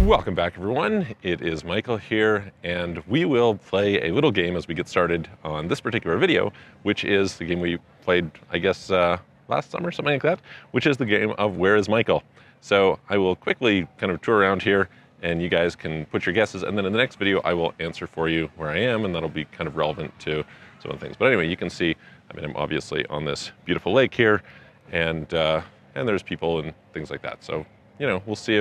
Welcome back, everyone. It is Michael here, and we will play a little game as we get started on this particular video, which is the game we played, I guess, last summer, something like that, which is the game of Where is Michael? So I will quickly kind of tour around here, and you guys can put your guesses, and then in the next video, I will answer for you where I am, and that'll be kind of relevant to some of the things. But anyway, you can see, I'm obviously on this beautiful lake here, and there's people and things like that. So, we'll see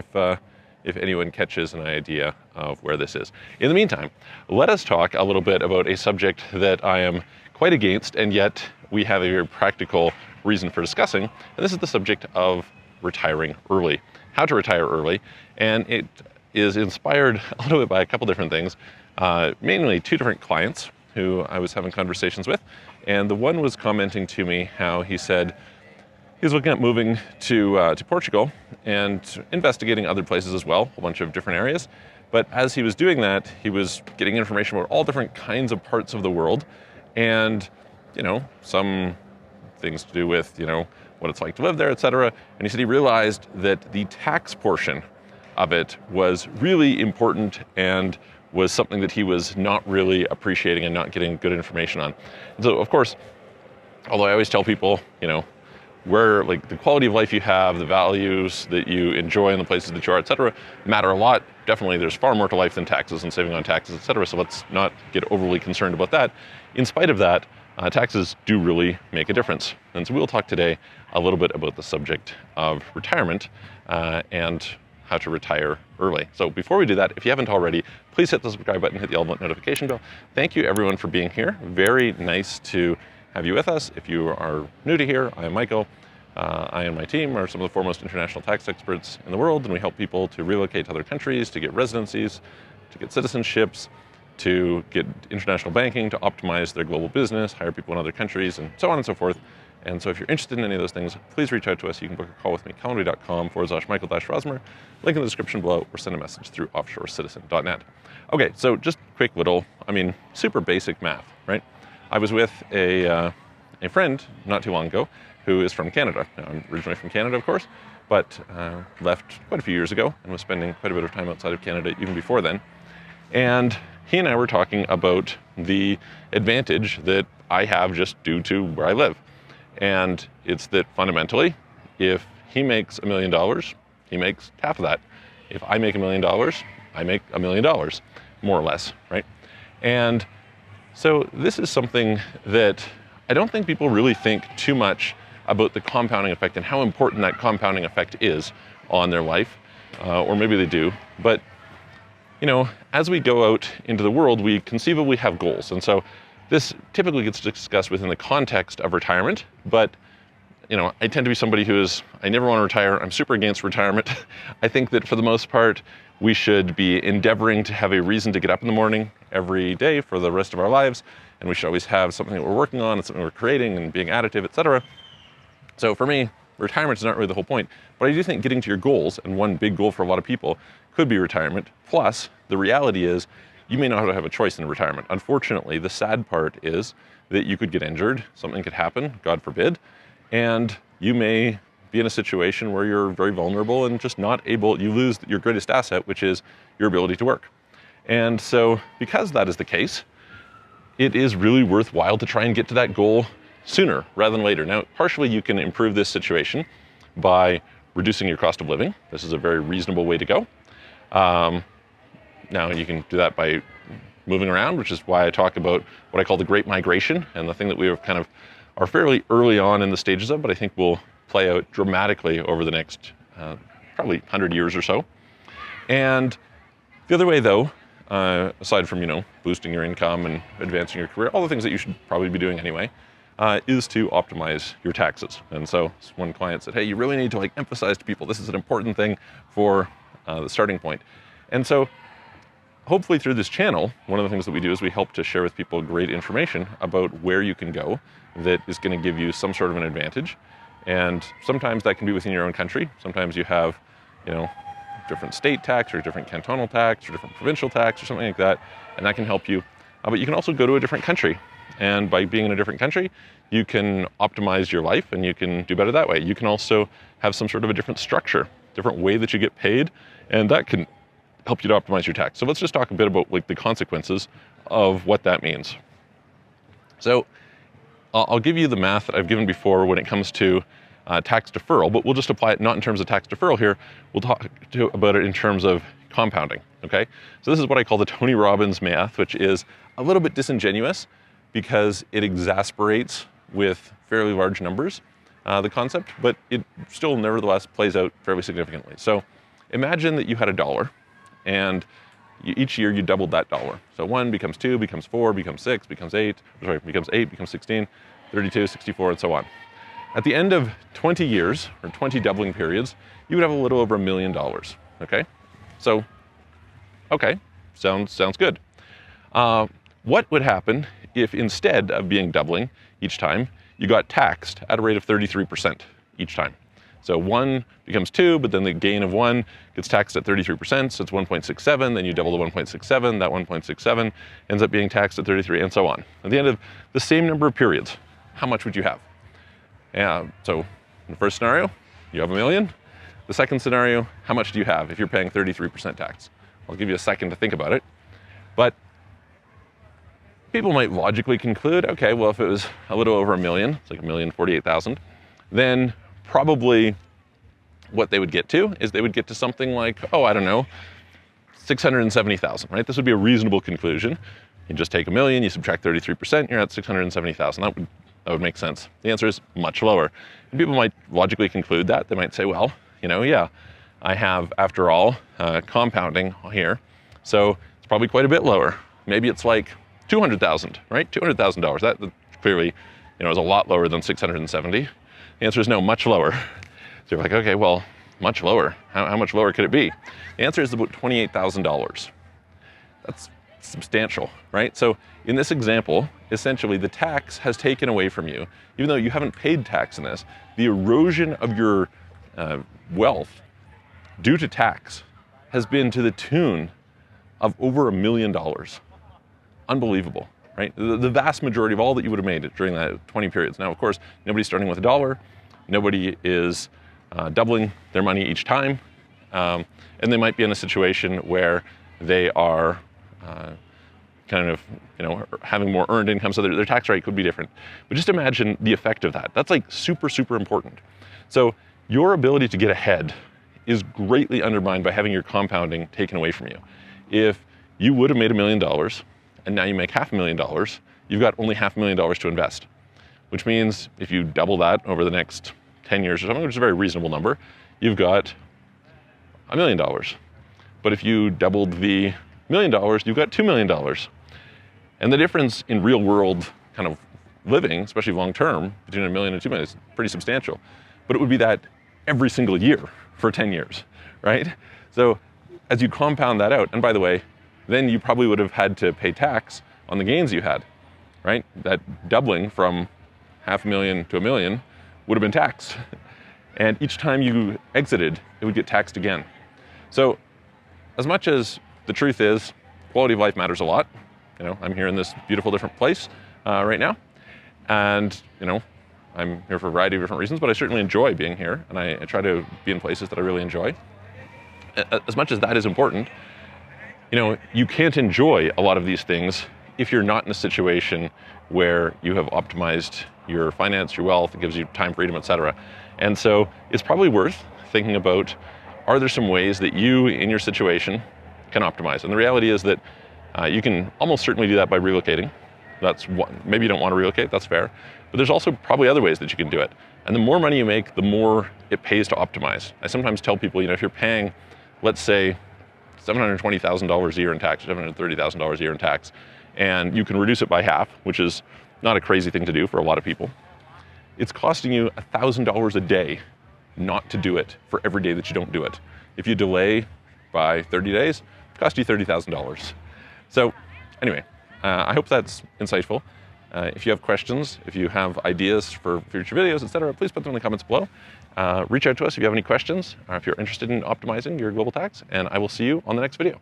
if anyone catches an idea of where this is. In the meantime, let us talk a little bit about a subject that I am quite against, and yet we have a very practical reason for discussing, and this is the subject of retiring early, how to retire early, and it is inspired a little bit by a couple different things, mainly two different clients who I was having conversations with, and the one was commenting to me how he said, he was looking at moving to Portugal and investigating other places as well, a bunch of different areas. But as he was doing that, he was getting information about all different kinds of parts of the world, and some things to do with what it's like to live there, etc. And he said he realized that the tax portion of it was really important and was something that he was not really appreciating and not getting good information on. And so, of course, although I always tell people, where like the quality of life you have, the values that you enjoy in the places that you are, etc., matter a lot. Definitely there's far more to life than taxes and saving on taxes, etc. So let's not get overly concerned about that. In spite of that, taxes do really make a difference. And so we'll talk today a little bit about the subject of retirement and how to retire early. So before we do that, if you haven't already, please hit the subscribe button, hit the all notification bell. Thank you everyone for being here. Very nice to have you with us. If you are new to here, I am Michael. I and my team are some of the foremost international tax experts in the world, and we help people to relocate to other countries, to get residencies, to get citizenships, to get international banking, to optimize their global business, hire people in other countries, and so on and so forth. And so if you're interested in any of those things, please reach out to us. You can book a call with me, calendly.com/Michael-Rosmer, link in the description below, or send a message through offshorecitizen.net. Okay, so just quick little, super basic math, right? I was with a friend not too long ago who is from Canada. Now, I'm originally from Canada, of course, but left quite a few years ago and was spending quite a bit of time outside of Canada even before then. And he and I were talking about the advantage that I have just due to where I live. And it's that fundamentally, if he makes $1 million, he makes half of that. If I make $1 million, I make $1 million, more or less, right? And so this is something that I don't think people really think too much about the compounding effect and how important that compounding effect is on their life, or maybe they do. But, as we go out into the world, we conceivably have goals. And so this typically gets discussed within the context of retirement, but I tend to be somebody I never want to retire. I'm super against retirement. I think that for the most part, we should be endeavoring to have a reason to get up in the morning every day for the rest of our lives, and we should always have something that we're working on and something we're creating and being additive, etc. So for me, retirement is not really the whole point, but I do think getting to your goals, and one big goal for a lot of people could be retirement. Plus, the reality is you may not have a choice in retirement. Unfortunately, the sad part is that you could get injured, something could happen, God forbid, and you may be in a situation where you're very vulnerable and just not able, you lose your greatest asset, which is your ability to work. And so because that is the case, it is really worthwhile to try and get to that goal sooner rather than later. Now, partially you can improve this situation by reducing your cost of living. This is a very reasonable way to go. Now you can do that by moving around, which is why I talk about what I call the Great Migration, and the thing that we are fairly early on in the stages of, but I think will play out dramatically over the next probably 100 years or so. And the other way, though, aside from boosting your income and advancing your career, all the things that you should probably be doing anyway, is to optimize your taxes. And so one client said, hey, you really need to emphasize to people this is an important thing for the starting point. And so hopefully through this channel, one of the things that we do is we help to share with people great information about where you can go that is going to give you some sort of an advantage. And sometimes that can be within your own country. Sometimes you have, different state tax or different cantonal tax or different provincial tax or something like that, and that can help you. But you can also go to a different country. And by being in a different country, you can optimize your life and you can do better that way. You can also have some sort of a different structure, different way that you get paid, and that can help you to optimize your tax. So let's just talk a bit about like the consequences of what that means. So I'll give you the math that I've given before when it comes to tax deferral, but we'll just apply it not in terms of tax deferral here. We'll talk about it in terms of compounding, okay? So this is what I call the Tony Robbins math, which is a little bit disingenuous because it exasperates with fairly large numbers, the concept, but it still nevertheless plays out fairly significantly. So imagine that you had $1 and each year you doubled that dollar. So 1 becomes 2, becomes 4, becomes 6, becomes 8, becomes 8, becomes 16, 32, 64, and so on. At the end of 20 years, or 20 doubling periods, you would have a little over $1 million, okay? So, okay, sounds good. What would happen if instead of being doubling each time, you got taxed at a rate of 33% each time? So 1 becomes 2, but then the gain of 1 gets taxed at 33%, so it's 1.67, then you double the 1.67, that 1.67 ends up being taxed at 33, and so on. At the end of the same number of periods, how much would you have? So in the first scenario, you have $1 million. The second scenario, how much do you have if you're paying 33% tax? I'll give you a second to think about it. But people might logically conclude, okay, well, if it was a little over $1 million, it's like $1,048,000, then probably what they would get to is they would get to something like, oh, I don't know, 670,000, right? This would be a reasonable conclusion. You just take $1 million, you subtract 33%, you're at 670,000. That would make sense. The answer is much lower. And people might logically conclude that. They might say, well, you know, yeah, I have, after all, compounding here, so it's probably quite a bit lower. Maybe it's like 200,000, right? $200,000. That clearly, you know, is a lot lower than 670. The answer is no, much lower. So you're like, okay, well, much lower. How much lower could it be? The answer is about $28,000. That's substantial, right? So in this example, essentially the tax has taken away from you, even though you haven't paid tax in this, the erosion of your wealth due to tax has been to the tune of over $1 million. Unbelievable, right? The vast majority of all that you would have made during that 20 periods. Now, of course, nobody's starting with $1. Nobody is doubling their money each time. And they might be in a situation where they are kind of, you know, having more earned income, so their tax rate could be different. But just imagine the effect of that. That's like super, super important. So your ability to get ahead is greatly undermined by having your compounding taken away from you. If you would have made $1 million and now you make $500,000, you've got only $500,000 to invest, which means if you double that over the next 10 years or something, which is a very reasonable number, you've got $1 million. But if you doubled the $1 million, you've got $2 million. And the difference in real world kind of living, especially long term, between $1 million and $2 million is pretty substantial. But it would be that every single year for 10 years, right? So as you compound that out, and by the way, then you probably would have had to pay tax on the gains you had, right? That doubling from $500,000 to $1 million would have been taxed. And each time you exited, it would get taxed again. So as much as the truth is, quality of life matters a lot. You know, I'm here in this beautiful different place right now. And, you know, I'm here for a variety of different reasons, but I certainly enjoy being here. And I try to be in places that I really enjoy. As much as that is important, you know, you can't enjoy a lot of these things if you're not in a situation where you have optimized your finance, your wealth, it gives you time, freedom, etc. And so it's probably worth thinking about, are there some ways that you, in your situation, can optimize? And the reality is that you can almost certainly do that by relocating. That's one. Maybe you don't want to relocate, that's fair. But there's also probably other ways that you can do it. And the more money you make, the more it pays to optimize. I sometimes tell people, you know, if you're paying, let's say, $720,000 a year in tax, $730,000 a year in tax, and you can reduce it by half, which is not a crazy thing to do for a lot of people. It's costing you $1,000 a day not to do it for every day that you don't do it. If you delay by 30 days, it costs you $30,000. So anyway, I hope that's insightful. If you have questions, if you have ideas for future videos, etc., please put them in the comments below. Reach out to us if you have any questions, or if you're interested in optimizing your global tax, and I will see you on the next video.